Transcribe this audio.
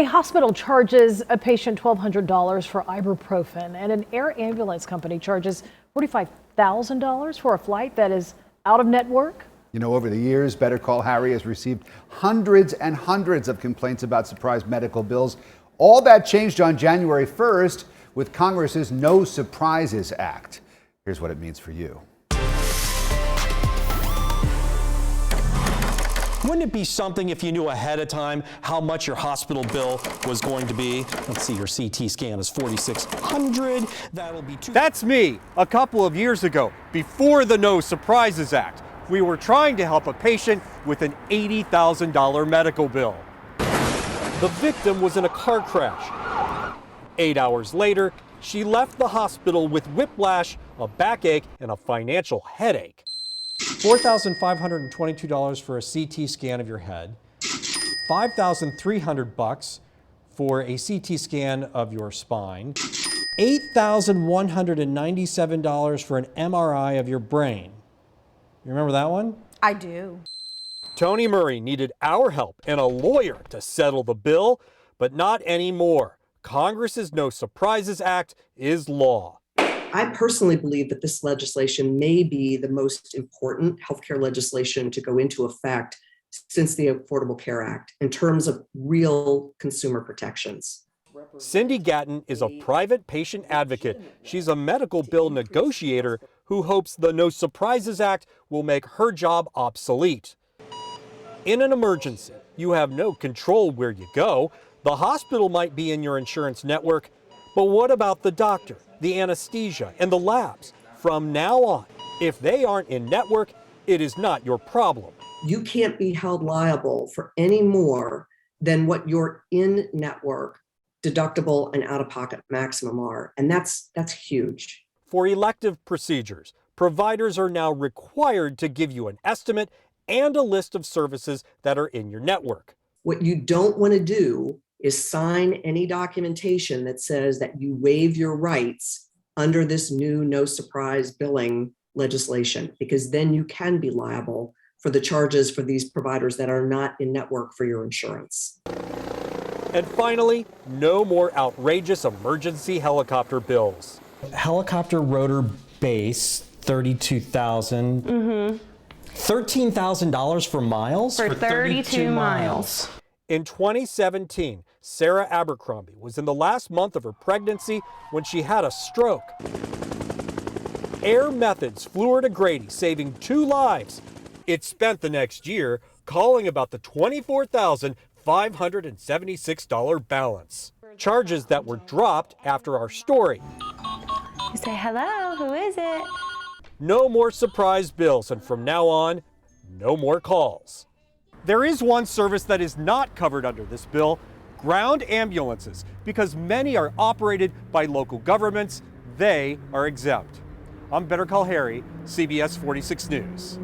A hospital charges a patient $1,200 for ibuprofen, and an air ambulance company charges $45,000 for a flight that is out of network. You know, over the years, Better Call Harry has received hundreds and hundreds of complaints about surprise medical bills. All that changed on January 1st with Congress's No Surprises Act. Here's what it means for you. Wouldn't it be something if you knew ahead of time how much your hospital bill was going to be? Let's see, your CT scan is $4,600. That'll be That's me. A couple of years ago, before the No Surprises Act, we were trying to help a patient with an $80,000 medical bill. The victim was in a car crash. 8 hours later, she left the hospital with whiplash, a backache, and a financial headache. $4,522 for a CT scan of your head, $5,300 for a CT scan of your spine, $8,197 for an MRI of your brain. You remember that one? I do. Tony Murray needed our help and a lawyer to settle the bill, but not anymore. Congress's No Surprises Act is law. I personally believe that this legislation may be the most important healthcare legislation to go into effect since the Affordable Care Act in terms of real consumer protections. Cindy Gatton is a private patient advocate. She's a medical bill negotiator who hopes the No Surprises Act will make her job obsolete. In an emergency, you have no control where you go. The hospital might be in your insurance network, but what about the doctor, the anesthesia, and the labs? From now on, if they aren't in network, it is not your problem. You can't be held liable for any more than what your in-network deductible and out-of-pocket maximum are, and that's huge. For elective procedures, providers are now required to give you an estimate and a list of services that are in your network. What you don't want to do is sign any documentation that says that you waive your rights under this new no surprise billing legislation, because then you can be liable for the charges for these providers that are not in network for your insurance. And finally, no more outrageous emergency helicopter bills. Helicopter rotor base, $32,000. $13,000 for miles? For 32 miles. In 2017, Sarah Abercrombie was in the last month of her pregnancy when she had a stroke. Air Methods flew her to Grady, saving 2 lives. It spent the next year calling about the $24,576 balance. Charges that were dropped after our story. You say, hello, who is it? No more surprise bills, and from now on, no more calls. There is one service that is not covered under this bill: ground ambulances, because many are operated by local governments. They are exempt. I'm Better Call Harry, CBS 46 News.